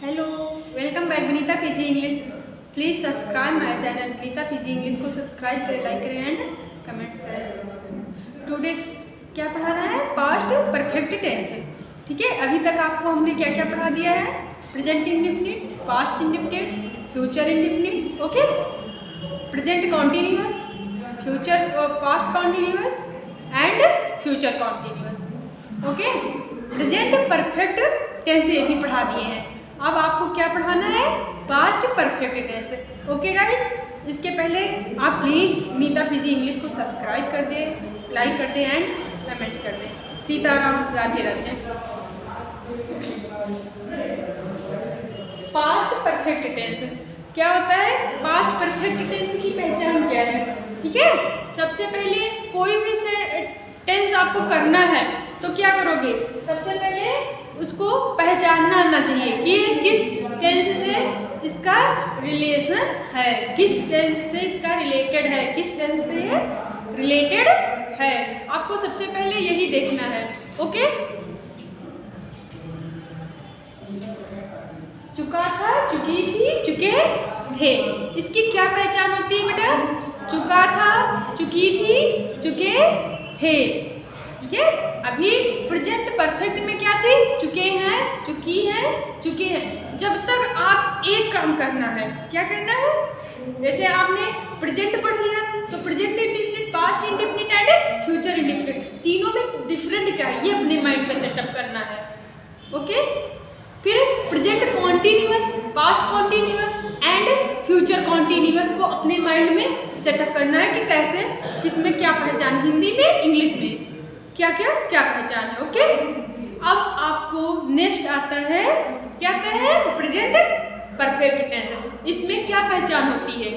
Hello, welcome back Vinita PG English. Please subscribe my channel Vinita PG English को subscribe करें, like करें and comments करें। Today क्या पढ़ाना है? Past perfect tense. ठीक है, अभी तक आपको हमने क्या क्या पढ़ा दिया है? Present indefinite, past indefinite, future indefinite, okay, present continuous, future past continuous and future continuous, okay. Present perfect tense ये भी पढ़ा दिए हैं। अब आपको क्या पढ़ाना है? Past perfect tense, okay guys. इसके पहले आप प्लीज़ नीता पीजी इंग्लिश को सब्सक्राइब कर दें, लाइक कर दें एंड कमेंट्स कर दें। Sitaram, Radhe Radhe. Past perfect tense क्या होता है? पास्ट परफेक्ट टेंस की पहचान क्या है? ठीक है, सबसे पहले कोई भी टेंस आपको करना है तो क्या करोगे? सबसे पहले उसको पहचानना आना चाहिए कि किस टेंस से इसका रिलेशन है, किस टेंस से इसका रिलेटेड है, किस टेंस से ये रिलेटेड है। आपको सबसे पहले यही देखना है, ओके। चुका था, चुकी थी, चुके थे, इसकी क्या पहचान होती है बेटा? चुका था, चुकी थी, चुके थे, ठीक है। अभी प्रेजेंट परफेक्ट में क्या थी? चुके हैं, चुकी हैं, चुके हैं। जब तक आप एक काम करना है, क्या करना है? जैसे आपने प्रेजेंट पढ़ लिया तो present indefinite, past indefinite and future indefinite, तीनों में डिफरेंट क्या है ये अपने माइंड में सेटअप करना है, ओके। फिर present continuous, past continuous and future continuous को अपने माइंड में सेटअप करना है कि कैसे, किसमें क्या पहचान, हिंदी में, इंग्लिश में क्या क्या क्या पहचान है, ओके। अब आपको नेक्स्ट आता है, क्या आता है? Present perfect tense. इसमें क्या पहचान होती है?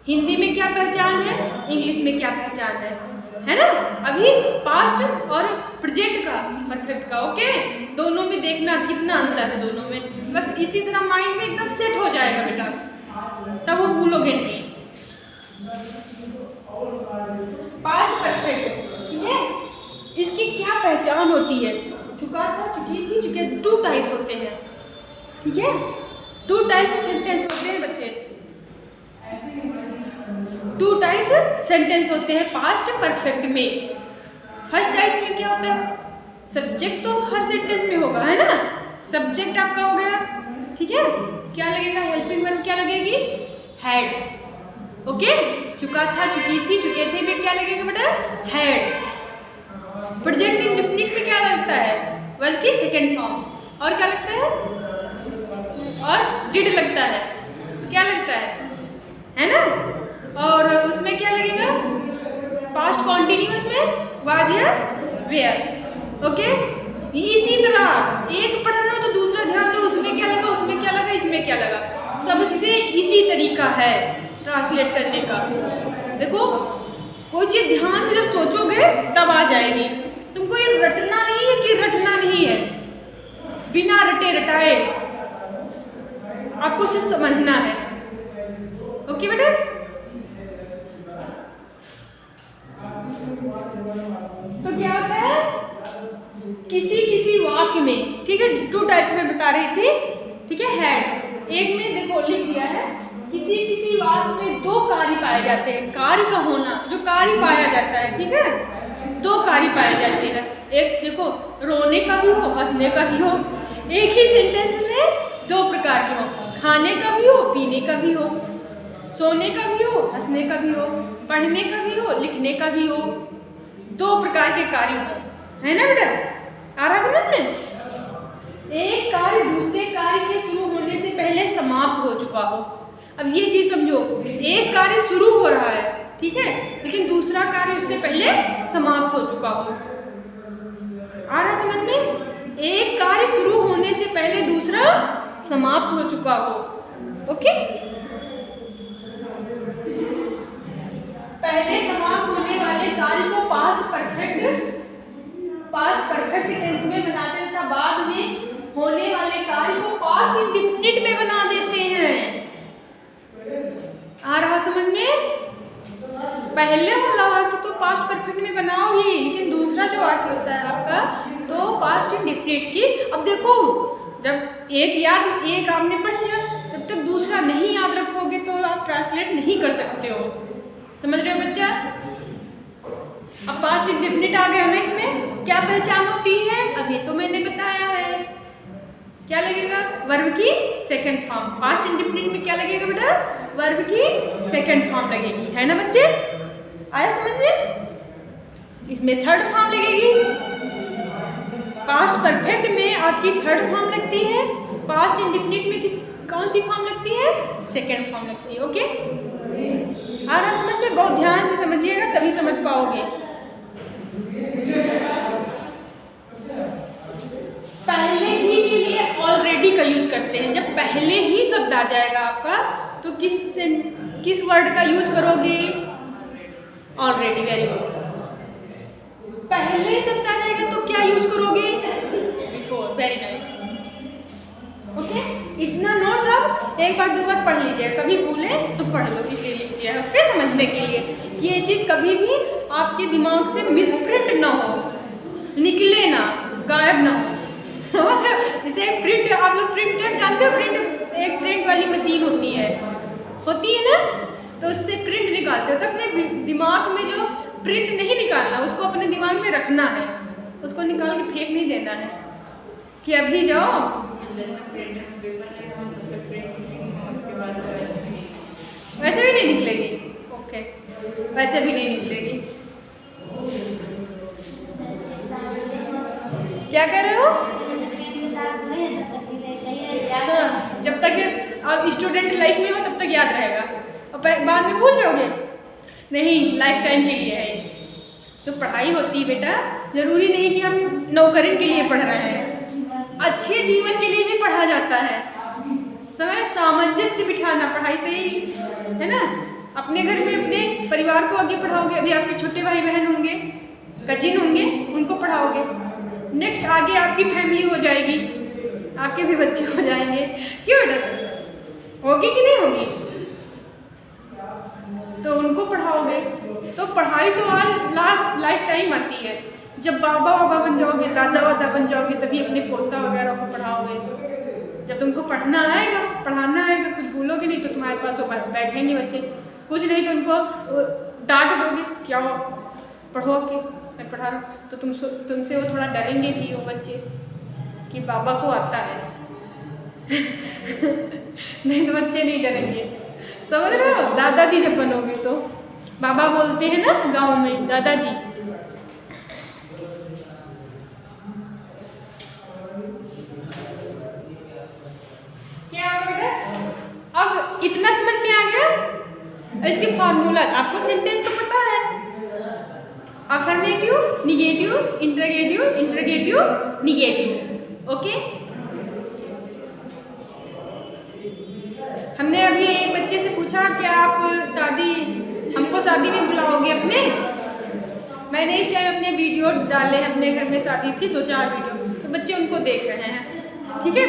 हिंदी में क्या पहचान है, इंग्लिश में क्या पहचान है ना। अभी पास्ट और प्रेजेंट का, परफेक्ट का, ओके, दोनों में देखना कितना अंतर है दोनों में। बस इसी तरह माइंड में एकदम सेट हो जाएगा बेटा, तब वो भूलोगे नहीं। पास्ट परफेक्ट, ठीक है, इसकी क्या पहचान होती है? चुका था, चुकी थी, चुके, टू टाइप्स होते हैं, ठीक है। टू टाइप्स सेंटेंस होते हैं बच्चे, टू टाइप्स सेंटेंस होते हैं पास्ट परफेक्ट में। फर्स्ट टाइप में क्या होता है? सब्जेक्ट तो हर सेंटेंस में होगा, है ना। सब्जेक्ट आपका हो गया, ठीक है, क्या लगेगा? हेल्पिंग वर्ब क्या लगेगी? Had, okay. चुका था, चुकी थी, चुके थे में क्या लगेगा बेटा? हैड। प्रेजेंट इंडेफिनिट में क्या लगता है? वर्ब की सेकेंड फॉर्म। और क्या लगता है? और डिड लगता है, क्या लगता है ना। और उसमें क्या लगेगा? पास्ट कॉन्टिन्यूअस में वाज या वेयर, ओके। इसी तरह एक पढ़ रहे हो तो दूसरा ध्यान दो, उसमें क्या लगा, उसमें क्या लगा, इसमें क्या लगा। सबसे इजी तरीका है ट्रांसलेट करने का। देखो, कोई चीज़ ध्यान से जब सोचोगे तब आ जाएगी। तुमको ये रटना नहीं है कि रटना नहीं है, बिना रटे रटाए आपको सिर्फ समझना है, ओके बेटा। तो क्या होता है? किसी किसी वाक्य में, ठीक है, टू टाइप में बता रही थी, ठीक है। हैड, एक में देखो लिख दिया है, किसी किसी वाक्य में दो कार्य पाए जाते हैं। कार्य का होना, जो कार्य पाया जाता है, ठीक है, दो कार्य पाए जाते हैं। एक देखो, रोने का भी हो, हंसने का भी हो। एक ही सेंटेंस में दो प्रकार के हो, खाने का भी हो, पीने का भी हो, सोने का भी हो, हंसने का भी हो, पढ़ने का भी हो, लिखने का भी हो। दो प्रकार के कार्य हो, है ना बेटा। आ रहा समझ में? एक कार्य दूसरे कार्य के शुरू होने से पहले समाप्त हो चुका हो। अब ये चीज समझो, एक कार्य शुरू हो रहा है, ठीक है, लेकिन दूसरा कार्य उससे पहले समाप्त हो चुका हो। आ रहा समझ में? एक कार्य शुरू होने से पहले दूसरा समाप्त हो चुका हो, ओके। पहले समाप्त होने वाले कार्य को पास्ट परफेक्ट टेंस में बनाते तथा बाद में होने वाले कार्य को पास्ट इंडेफिनिट में बना देते हैं। आ रहा समझ में? पहले वाला वाक्य तो पास्ट परफेक्ट में बनाओगी, लेकिन दूसरा जो वाक्य होता है आपका तो पास्ट इंडेफिनिट की। अब देखो, जब एक आपने पढ़ लिया, तब तक दूसरा नहीं याद रखोगे तो आप ट्रांसलेट नहीं कर सकते हो। समझ रहे हो बच्चा? अब पास्ट इंडेफिनिट आ गया ना, इसमें क्या पहचान होती है अभी तो मैंने बताया है। क्या लगेगा? वर्ब की सेकंड फॉर्म। पास्ट इंडेफिनिट में क्या लगेगा बेटा? वर्ब की सेकंड फॉर्म लगेगी, है ना बच्चे? आया समझ में? इसमें थर्ड फॉर्म लगेगी। पास्ट परफेक्ट में आपकी थर्ड फॉर्म लगती है, पास्ट इंडेफिनिट में कौन सी फॉर्म लगती है? सेकंड फॉर्म लगती है। ओके, आ रहा समझ में? बहुत ध्यान से समझिएगा तभी समझ पाओगे। पहले ही के लिए ऑलरेडी का यूज करते हैं। जब पहले ही शब्द आ जाएगा आपका तो किस वर्ड का यूज करोगे? ऑलरेडी। Very good. पहले शब्द आ जाएगा तो क्या यूज करोगे? बिफोर। Very nice. ओके, इतना नोट्स आप एक बार 2 बार पढ़ लीजिए, कभी भूले तो पढ़ लो, इसलिए लिख दिया है। ओके, समझने के लिए कि ये चीज़ कभी भी आपके दिमाग से मिसप्रिंट ना हो, निकले ना, गायब ना हो। समझ रहे हो? जैसे एक प्रिंट, आप लोग प्रिंटर जानते हो? एक प्रिंट वाली मशीन होती है ना, तो उससे प्रिंट निकालते हो। तो अपने दिमाग में जो प्रिंट नहीं निकालना, उसको अपने दिमाग में रखना है, उसको निकाल के फेंक नहीं देना है कि अभी जाओ वैसे भी नहीं निकलेगी। ओके, वैसे भी नहीं निकलेगी। क्या कर रहे हो? जब तक आप स्टूडेंट लाइफ में हो तब तक याद रहेगा, और बाद में भूल जाओगे नहीं। लाइफ टाइम के लिए है जो पढ़ाई होती है बेटा। जरूरी नहीं कि हम नौकरी के लिए पढ़ रहे हैं, अच्छे जीवन के लिए भी पढ़ा जाता है। समझ? सामंजस्य बिठाना पढ़ाई से ही है ना। अपने घर में अपने परिवार को आगे पढ़ाओगे, अभी आपके छोटे भाई बहन होंगे, कजिन होंगे, उनको पढ़ाओगे। नेक्स्ट आगे आपकी फैमिली हो जाएगी, आपके भी बच्चे हो जाएंगे। क्यों बेटा? होगी कि नहीं होगी? तो उनको पढ़ाओगे तो पढ़ाई तो लाइफ टाइम आती है। जब बाबा बन जाओगे, दादा वादा बन जाओगे, तभी अपने पोता वगैरह को पढ़ाओगे। जब तुमको पढ़ना आएगा, पढ़ाना आएगा, कुछ भूलोगे नहीं तो तुम्हारे पास वो बैठेंगे बच्चे। कुछ नहीं तो उनको डांट दोगे, क्या पढ़ो के मैं पढ़ा रहा हूँ, तो तुमसे वो थोड़ा डरेंगे भी वो बच्चे कि बाबा को आता है। नहीं तो बच्चे नहीं डरेंगे। समझ रहे हो? दादाजी जब बनोगे तो बाबा बोलते हैं ना गांव में, दादाजी। क्या होगा बेटा? अब इतना समझ में आ गया? इसके फॉर्मूला आपको सेंटेंस तो पता है। Affirmative, negative, interrogative, negative. Okay, हमने अभी एक बच्चे से पूछा कि आप हमको शादी में बुलाओगे अपने। मैंने इस टाइम अपने वीडियो डाले हैं, अपने घर में शादी थी 2-4 वीडियो, तो बच्चे उनको देख रहे हैं। ठीक है,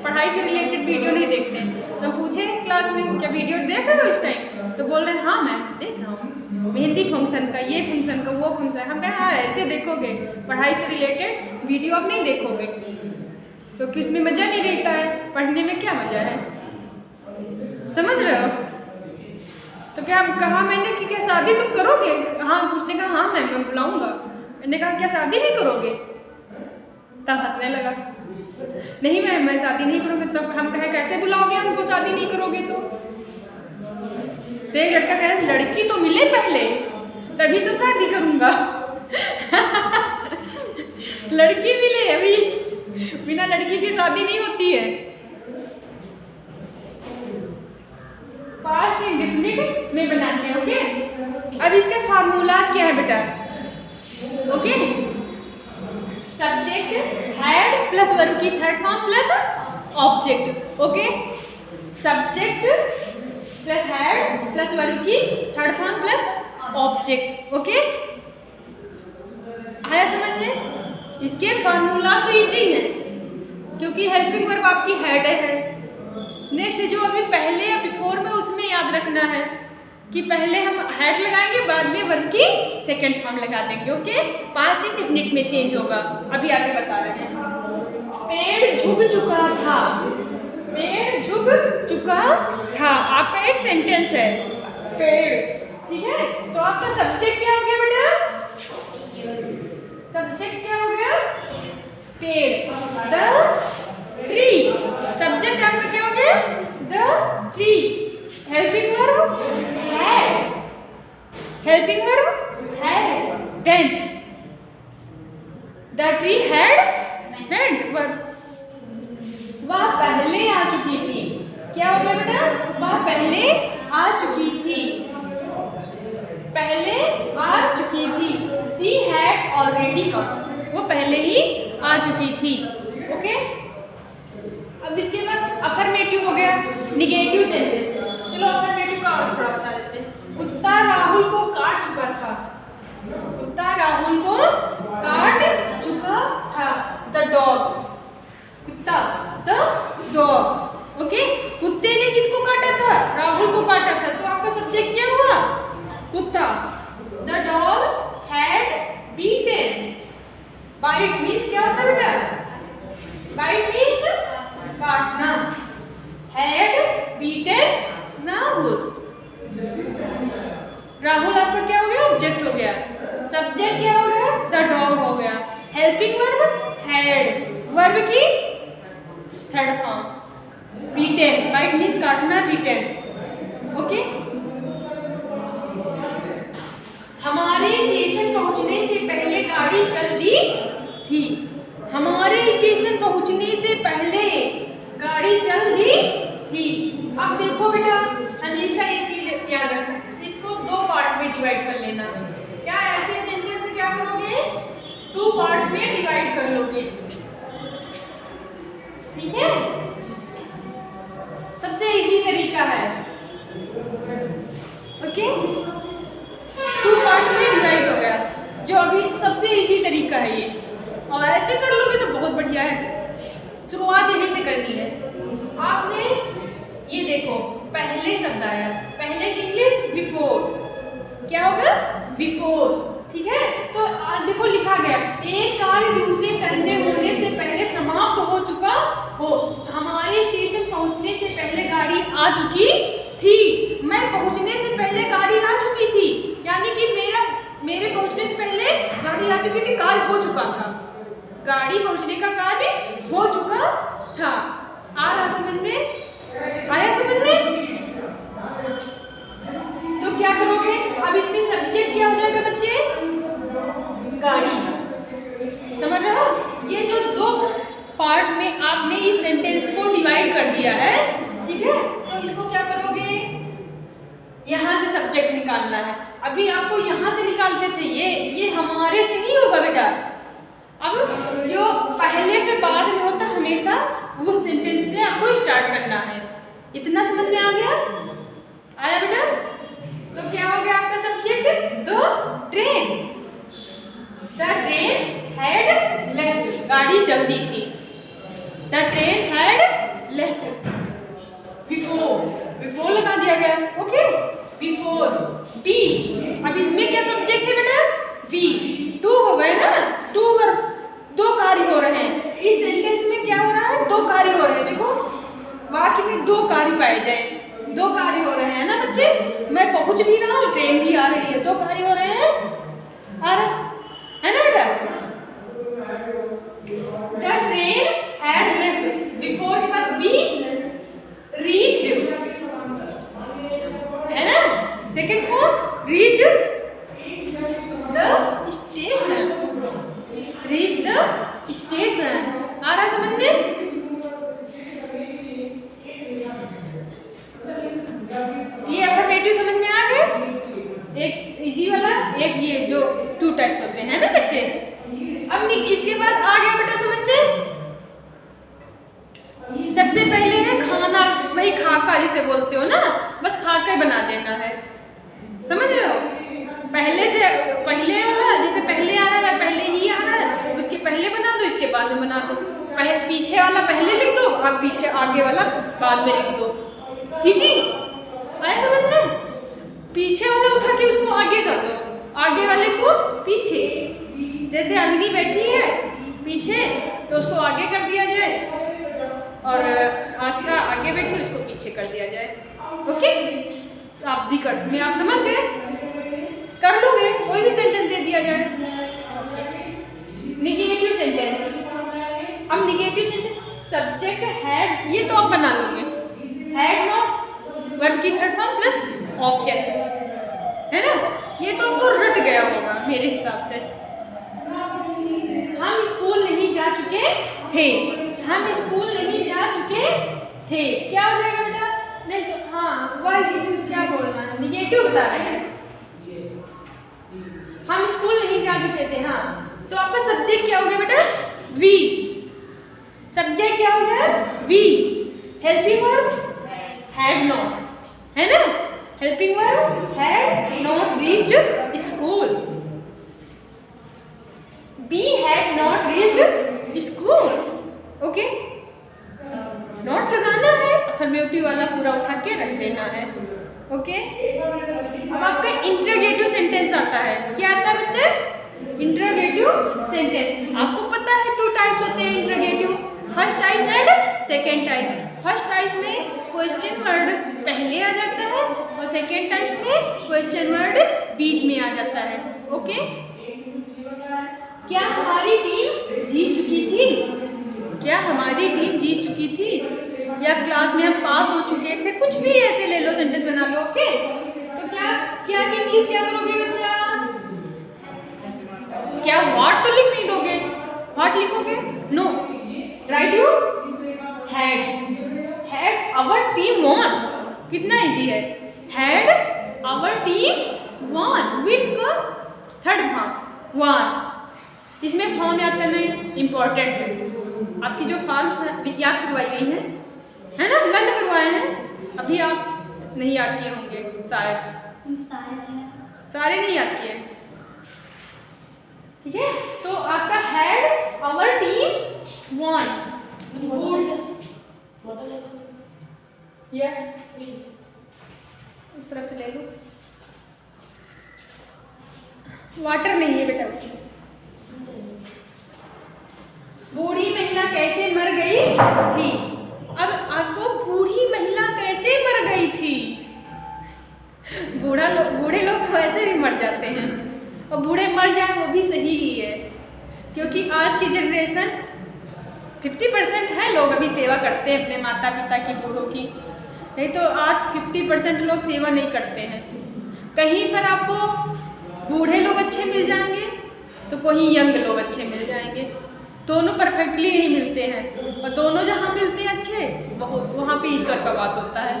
पढ़ाई से रिलेटेड वीडियो नहीं देखते हैं। तो हम पूछे क्लास में क्या वीडियो देख रहे हो इस टाइम? तो बोल रहे हैं हाँ मैम देख रहा हूँ, मेहंदी फंक्शन का, ये फंक्शन का, वो फंक्शन। हम कहें हाँ ऐसे देखोगे, पढ़ाई से रिलेटेड वीडियो आप नहीं देखोगे क्योंकि उसमें मज़ा नहीं रहता है। पढ़ने में क्या मज़ा है? समझ रहे हो? तो क्या कहा मैंने कि क्या शादी तुम करोगे? हाँ, उसने कहा हाँ मैम मैं बुलाऊंगा। मैंने कहा क्या शादी नहीं करोगे? तब हंसने लगा, नहीं मैम मैं शादी नहीं करूँगा। तब हम कहे कैसे बुलाओगे हमको शादी नहीं करोगे तो? एक लड़का कहे लड़की तो मिले पहले तभी तो शादी करूँगा। लड़की मिले, अभी बिना लड़की की शादी नहीं होती है। पास्ट इंडेफिनिट में बनाते हैं। ओके, अब इसके फार्मूलाज क्या है बेटा? Okay, subject had plus verb की third form plus object. Okay, subject plus had plus verb की third form plus object. Okay, आया समझ में? इसके फार्मूला तो इजी है क्योंकि हेल्पिंग वर्ब आपकी हैड है। नेक्स्ट जो अभी पहले या बिफोर में, उसमें याद रखना है कि पहले हम हैड लगाएंगे, बाद में वर्ब की सेकंड फॉर्म लगा देंगे। ओके, पास्ट इंडेफिनिट में चेंज होगा, अभी आगे बता रहे हैं। पेड़ झुक चुका था, पेड़ झुक चुका था। आपका एक सेंटेंस है पेड़, ठीक है। तो आपका सब्जेक्ट क्या हो गया बेटा? सब्जेक्ट क्या हो गया? पेड़, द ट्री। सब्जेक्ट आपका क्या हो गया? The tree. Helping verb had, helping verb had went, the tree had went verb. वह पहले आ चुकी थी। क्या हो गया बेटा? वह पहले आ चुकी थी, पहले आ चुकी थी। शी हैड ऑलरेडी कम, वो पहले ही आ चुकी थी। ओके, अब इसके बाद अफर्मेटिव हो गया, निगेटिव सेंटेंस। चलो अफर्मेटिव का और थोड़ा बता देते हैं। कुत्ता राहुल को काट चुका था, कुत्ता राहुल को काट चुका था। द डॉग, कुत्ता, द डॉग। ओके, कुत्ते ने किसको काटा था? राहुल को काटा था। तो आपका सब्जेक्ट क्या हुआ? कुत्ता। The dog had beaten. Bite means क्या होता है बेटा? बाइट मीन्स काटना। Had beaten Rahul. राहुल आपका क्या हो गया? ऑब्जेक्ट हो गया। सब्जेक्ट क्या हो गया? द डॉग हो गया। हेल्पिंग वर्ब हैड, वर्ब की third form. Beaten, bite means काटना, बीटन। ओके, हमारे स्टेशन पहुंचने से पहले गाड़ी चल दी थी। हमारे स्टेशन पहुंचने से पहले गाड़ी चल दी थी। अब देखो बेटा, हमेशा ये चीज याद रखना, इसको दो पार्ट में डिवाइड कर लेना। क्या ऐसे सेंटेंस क्या करोगे? टू पार्ट्स में डिवाइड कर लोगे, ठीक है। सबसे इजी तरीका है, ओके। टू पार्ट्स में डिवाइड हो गया, जो अभी सबसे इजी तरीका है ये। और ऐसे कर लोगे तो बहुत बढ़िया है। शुरुआत यहीं से करनी है। आपने ये देखो, पहले शब्द आया, पहले की इंग्लिश बिफोर। क्या होगा? बिफोर, ठीक है। तो देखो लिखा गया, एक कार्य दूसरे करने होने से पहले समाप्त हो चुका हो। हमारे स्टेशन पहुंचने से पहले गाड़ी आ चुकी थी। मैं पहुंचने से पहले गाड़ी आ चुकी थी, यानी कि मेरे पहुंचने से पहले गाड़ी आ चुकी थी, कार्य हो चुका था। गाड़ी पहुंचने का कार्य हो चुका था। आ रहा समझ में? आया समझ में? तो क्या करोगे? अब इसमें सब्जेक्ट क्या हो जाएगा बच्चे? गाड़ी। समझ रहे हो? ये जो दो पार्ट में आपने इस सेंटेंस को डिवाइड कर दिया है, ठीक है। तो इसको क्या करोगे? यहाँ से सब्जेक्ट निकालना है। अभी आपको यहाँ से निकालते थे, ये हमारे से नहीं होगा बेटा। अब जो पहले से बाद में होता हमेशा, वो सेंटेंस से आपको स्टार्ट करना है। इतना समझ में आ गया? आया बेटा? तो क्या हो गया आपका subject? The train. The train had left, गाड़ी चल दी थी। The train had left before, before लगा दिया गया। Okay, before. बी, अब इसमें क्या सब्जेक्ट है बेटा? बी। टू हो गए ना, टू वर्ब्स, दो कार्य हो रहे हैं। इस सेंटेंस में क्या हो रहा है? दो कार्य हो रहे हैं। देखो वाक्य में दो कार्य पाए जाए, दो कार्य हो रहे हैं ना बच्चे। मैं पहुंच भी रहा हूँ, ट्रेन भी आ रही है, दो कार्य हो रहे हैं। आ रहा है ना बेटा? The train had left, before के बाद बी, रीच्ड, है ना? Second form, reached the station, reach the station. आ रहा समझ में? ये अफर्मेटिव समझ में आ गए? एक इजी वाला, एक ये जो टू टाइप्स होते हैं ना बच्चे। अब इसके बाद आ गया बेटा समझ में? सबसे पहले है खाना, वही खाका जिसे बोलते हो ना, बस खाका बना देना है। समझ रहे हो? पहले से पहले वाला, जैसे पहले आ रहा है या पहले ही आ रहा है, उसके पहले बना दो, इसके बाद में बना दो। पीछे वाला पहले लिख दो और पीछे आगे वाला बाद में लिख दो। इजी आया समझ में? पीछे वाला उठा के उसको आगे कर दो, आगे वाले को पीछे। जैसे अग्नि बैठी है पीछे, तो उसको आगे कर दिया जाए और आस्था आगे बैठी उसको पीछे कर दिया जाए। ओके, शाब्दिक अर्थ में आप समझ गए, कर लोगे, कोई भी सेंटेंस दे दिया जाए। निगेटिव सेंटेंस, अब निगेटिव सेंटेंस सब्जेक्ट हैड, ये तो आप बना लोगे, हैड नॉट वर्ब की थर्ड फॉर्म प्लस ऑब्जेक्ट, है ना, ये तो आपको रट गया होगा मेरे हिसाब से। हम स्कूल नहीं जा चुके थे, हम स्कूल नहीं जा चुके थे, क्या हो जाएगा बेटा? नहीं हाँ, वह क्या बोलना है, निगेटिव बता रहे हैं। हम स्कूल नहीं जा चुके थे, हाँ, तो आपका सब्जेक्ट क्या हो गया बेटा? वी। सब्जेक्ट क्या हो गया? We. Helping verb had not, है ना, helping verb had not reached school. We had not reached school. Okay, not लगाना है, अफर्मेटिव वाला पूरा उठा के रख देना है। ओके, अब आपका इंटरोगेटिव सेंटेंस आता है। क्या आता है बच्चे? Interrogative sentence. आपको पता है 2 टाइप्स होते हैं interrogative, first type and second type. First type में क्वेश्चन वर्ड पहले आ जाता है और सेकेंड टाइप में क्वेश्चन वर्ड बीच में आ जाता है। ओके, क्या हमारी टीम जीत चुकी थी? क्या हमारी टीम जीत चुकी थी? या क्लास में हम पास हो चुके थे? कुछ भी ऐसे ले लो, सेंटेंस बना लो। ओके, तो क्या क्या की इंग्लिश क्या करोगे बच्चा? क्या व्हाट तो लिख नहीं दोगे? व्हाट लिखोगे? No, write you had our team won. कितना इजी है, had our team won, win का थर्ड फॉर्म वन। इसमें फॉर्म याद करना इम्पॉर्टेंट है। आपकी जो फॉर्म्स याद करवाई गई हैं, है ना, लर्न करवाए हैं, अभी आप नहीं याद किए होंगे शायद, सारे नहीं याद किए। ठीक है, तो आपका हैड आवर टीम वॉन्स, ये उस तरफ से ले लो, वाटर नहीं है बेटा उसमें। बूढ़ी महिला कैसे मर गई थी? अब आपको बूढ़ी महिला कैसे मर गई थी? बूढ़े लोग तो ऐसे भी मर जाते हैं, और बूढ़े मर जाए वो भी सही ही है, क्योंकि आज की जनरेशन 50% है लोग अभी सेवा करते हैं अपने माता पिता की, बूढ़ों की, नहीं तो आज 50% लोग सेवा नहीं करते हैं। कहीं पर आपको बूढ़े लोग अच्छे मिल जाएंगे तो कहीं यंग लोग अच्छे मिल जाएंगे, दोनों परफेक्टली नहीं मिलते हैं, और दोनों जहाँ मिलते हैं अच्छे, वहाँ पे ईश्वर का वास होता है।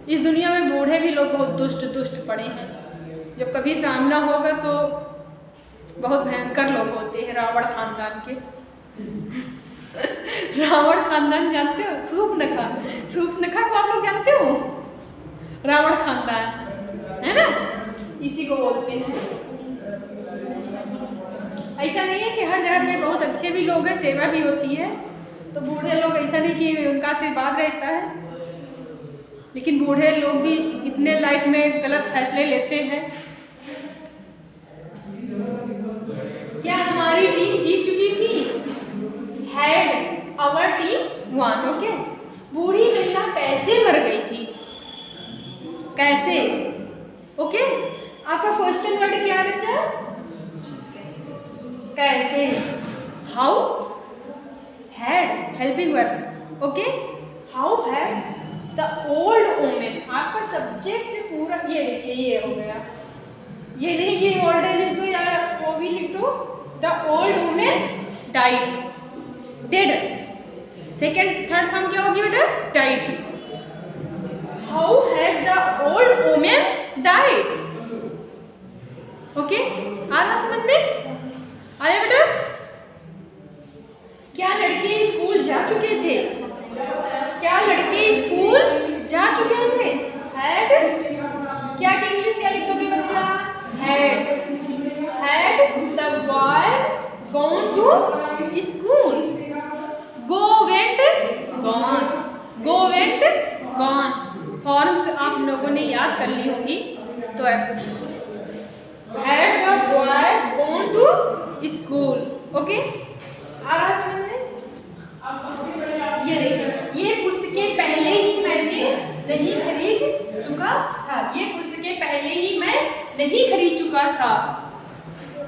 इस दुनिया में बूढ़े भी लोग बहुत दुष्ट पड़े हैं, जब कभी सामना होगा तो बहुत भयंकर लोग होते हैं। रावण खानदान के रावण खानदान जानते हो? सूपनखा को आप लोग जानते हो? रावण खानदान है ना, इसी को बोलते हैं। ऐसा नहीं है कि हर जगह में बहुत अच्छे भी लोग हैं, सेवा भी होती है, तो बूढ़े लोग ऐसा नहीं कि उनका आशीर्वाद रहता है, लेकिन बूढ़े लोग भी इतने लाइफ में गलत फैसले लेते हैं। क्या हमारी टीम जीत चुकी थी? Had our team won. Okay, बूढ़ी महिला कैसे मर गई थी? कैसे। ओके, आपका क्वेश्चन वर्ड क्या है बच्चा? कैसे। How had helping verb. Okay, how had the old women. आपका सब्जेक्ट पूरा ये देखिए, ये हो गया, ये नहीं कि ओल्ड लिख दो या वो भी लिख दो। The old women died, dead. Second third form क्या होगी बेटा? Died. How had the old women died. Okay, आ रहा समझ में? आया बेटा? क्या लड़के स्कूल जा चुके थे? क्या लड़के स्कूल जा चुके थे? हैड, क्या की इंग्लिश क्या लिख दोगे बच्चा? Had the boys gone to school. Go went gone, go went gone. Forms आप लोगों ने याद कर ली होंगी, तो had the boy gone to school. Okay, आ रहा समझ में? ये देखिए, ये पुस्तकें पहले ही मैंने नहीं खरीद चुका था। ये पुस्तकें पहले ही मैं नहीं खरीद चुका था।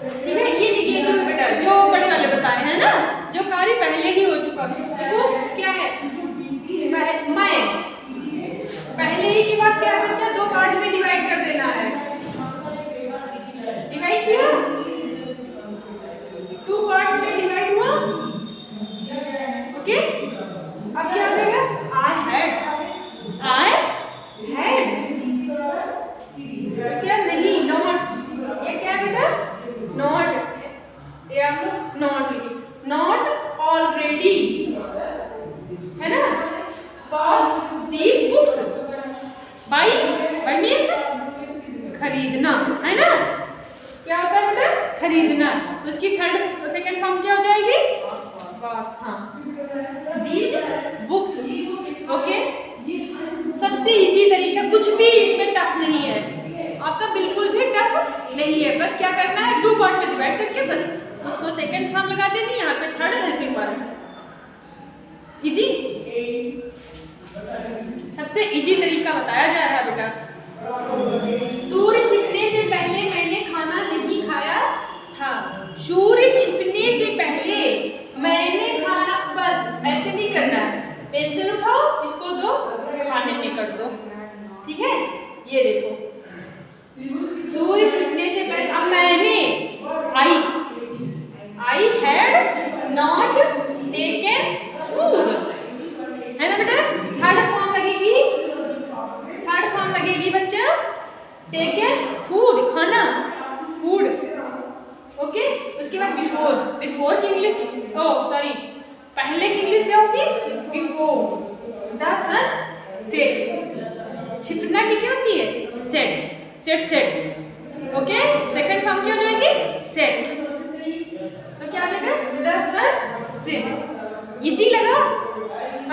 ठीक है, ये निगेटिव बेटा जो बड़े वाले बताए हैं ना, जो कार्य पहले ही हो चुका। देखो क्या है, मैं पहले ही के बाद क्या है बच्चा, 2 पार्ट में डिवाइड कर देना है। डिवाइड किया, 2 पार्ट्स में डिवाइड हुआ। ओके, अब क्या हो जाएगा, आई हैड उसके बाद नहीं, नॉट, ये क्या है बेटा, नॉट, ये आप लोग नॉट लिखिए, नॉट ऑलरेडी, है ना, bought the books, buy means खरीदना, है ना, क्या होता है बेटा, खरीदना। उसकी सेकंड फॉर्म क्या हो जाएगी, बॉट, हाँ, दीज बुक्स। ओके, सबसे इजी तरीका, कुछ भी इसमें टफ नहीं है, आपका बिल्कुल भी टफ नहीं है। बस क्या करना है, 2 पार्ट में डिवाइड करके बस उसको सेकंड फॉर्म लगा देनी, यहाँ पे थर्ड हेल्पिंग वर्ब। इजी, सबसे इजी तरीका बताया जा रहा है बेटा। सूर्य छिपने से पहले मैंने खाना नहीं खाया था। सूर्य छिपने से पहले मैंने खाना, बस ऐसे नहीं करना है, पेंसिल उठाओ, इसको दो, खाने में कर दो। ठीक है, ये देखो, सूर्य छिपने से पहले, अब मैंने, I had not taken food, है ना बेटा, थर्ड फॉर्म लगेगी बच्चा, टेकन फूड, खाना, फूड। ओके, उसके बाद बिफोर की इंग्लिश, पहले की इंग्लिश क्या होगी, बिफोर द सन सेट। छिपना की क्या होती है, सेट। ओके, सेकंड फॉर्म क्या हो जाएगी, सेट, तो क्या आ जाएगा, द सन सेट। इजी लगा?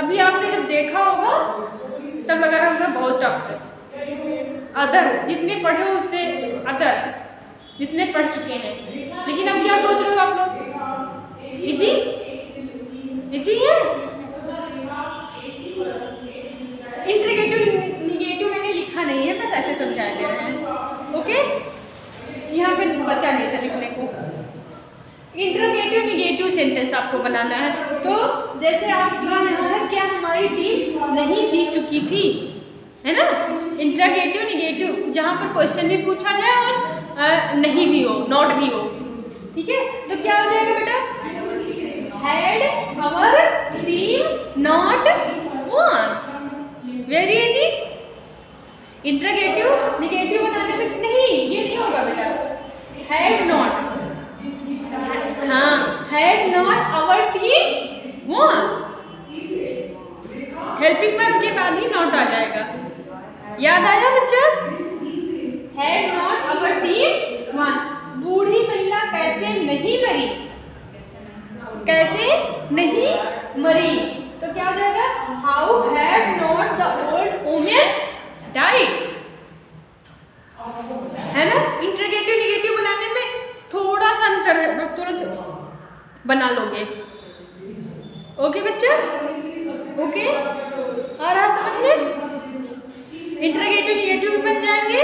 अभी आपने जब देखा होगा तब लगा रहा होगा बहुत टफ है। अदर जितने पढ़े हो उससे, अदर जितने पढ़ चुके हैं, लेकिन अब क्या सोच रहे हो आप लोग, इजी है? इंटरगेटिव निगेटिव मैंने लिखा नहीं है, बस ऐसे समझा दे रहे हैं। ओके, यहाँ पे बचा नहीं था लिखने को। इंटरगेटिव निगेटिव सेंटेंस आपको बनाना है। तो जैसे आपका यहाँ है, क्या हमारी टीम नहीं जीत चुकी थी, है ना, इंटरगेटिव निगेटिव, जहाँ पर क्वेश्चन भी पूछा जाए और नहीं भी हो, नॉट भी हो। ठीक है, तो क्या हो जाएगा बेटा, had our team not won. Very easy. Interrogative negative बनाने में नहीं, ये नहीं होगा बेटा, हैड नॉट, हाँ, had not our team won, helping verb के बाद ही नॉट आ जाएगा। याद आया बच्चा, had not our team won. बूढ़ी महिला कैसे नहीं मरी, तो क्या हो जाएगा, how had not the old woman died, है ना। इंटरगेटिव निगेटिव बनाने में थोड़ा सा अंतर है, बस तुरंत बना लोगे। ओके बच्चा, ओके, आ रहा समझ में? इंटरगेटिव निगेटिव भी बन जाएंगे,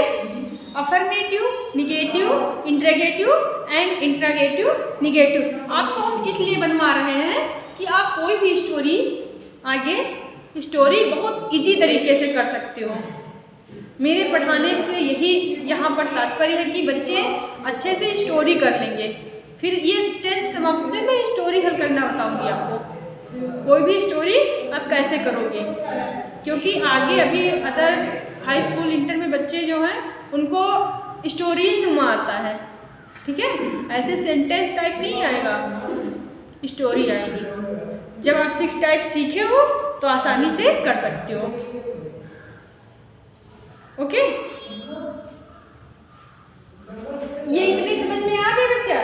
affirmative, negative, interrogative and interrogative negative. आपको हम इसलिए बनवा रहे हैं कि आप कोई भी स्टोरी आगे स्टोरी बहुत इजी तरीके से कर सकते हो। मेरे पढ़ाने से यही यहाँ पर तात्पर्य है कि बच्चे अच्छे से स्टोरी कर लेंगे। फिर ये टेंस समाप्त में मैं स्टोरी हल करना बताऊँगी आपको, कोई भी स्टोरी आप कैसे करोगे, क्योंकि आगे अभी अदर हाई स्कूल इंटर में बच्चे जो हैं उनको स्टोरी नुमा आता है। ठीक है, ऐसे सेंटेंस टाइप नहीं आएगा, स्टोरी आएगी। जब आप 6 टाइप सीखे हो तो आसानी से कर सकते हो। ओके, ये इतनी समझ में आ गई बच्चा?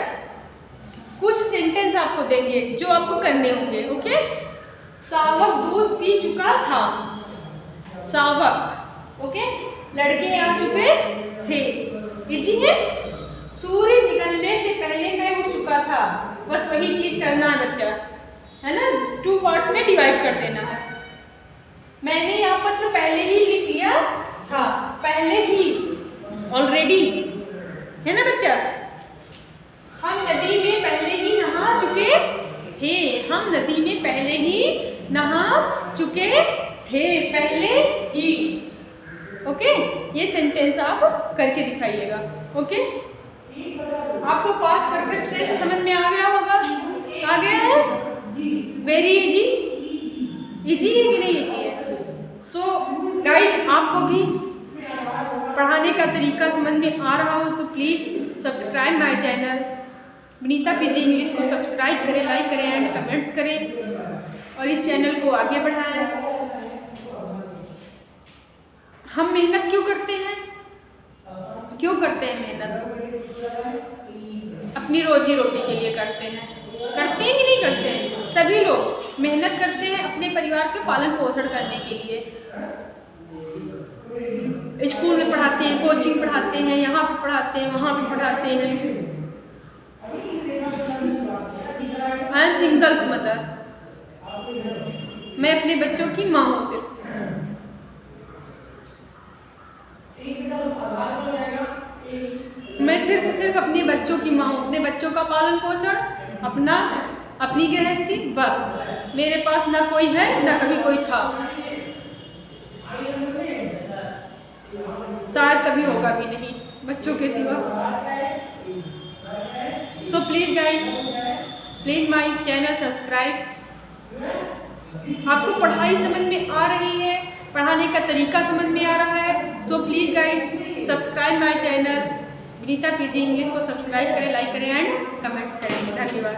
कुछ सेंटेंस आपको देंगे जो आपको करने होंगे। ओके, सावक दूध पी चुका था, सावक। ओके, लड़के आ चुके थे, इजी है। सूर्य निकलने से पहले मैं उठ चुका था, बस वही चीज़ करना है बच्चा, है ना। 2 पार्ट्स में डिवाइड कर देना है। मैंने यह पत्र पहले ही लिख लिया था, पहले ही, ऑलरेडी, है ना बच्चा। हम नदी में पहले ही नहा चुके थे, हम नदी में पहले ही नहा चुके थे, पहले ही। ओके, ये सेंटेंस आप करके दिखाइएगा। ओके, आपको पास्ट परफेक्ट टेंस समझ में आ गया होगा, आ गया है। वेरी इजी, इजी है कि नहीं इजी है। सो गाइज, आपको भी पढ़ाने का तरीका समझ में आ रहा हो तो please subscribe my channel Vinita PG English को सब्सक्राइब करें, लाइक करें एंड कमेंट्स करें और इस चैनल को आगे बढ़ाएं। हम मेहनत क्यों करते हैं, क्यों करते हैं मेहनत? अपनी रोजी रोटी के लिए करते हैं कि नहीं करते हैं? सभी लोग मेहनत करते हैं अपने परिवार के पालन पोषण करने के लिए। स्कूल में पढ़ाते हैं, कोचिंग पढ़ाते हैं, यहाँ पे पढ़ाते हैं, वहाँ पे पढ़ाते हैं। आई एम सिंगल्स मदर, मैं अपने बच्चों की माँ हूँ सिर्फ। मैं सिर्फ अपने बच्चों की माँ हूँ, अपने बच्चों का पालन पोषण, अपनी गृहस्थी, बस। मेरे पास ना कोई है ना कभी कोई था, शायद कभी होगा भी नहीं बच्चों के सिवा। So please guys, please my channel subscribe. आपको पढ़ाई समझ में आ रही है, पढ़ाने का तरीका समझ में आ रहा है। So please guys subscribe my channel Vinita PG English को सब्सक्राइब करें, लाइक करें एंड कमेंट्स करें। धन्यवाद।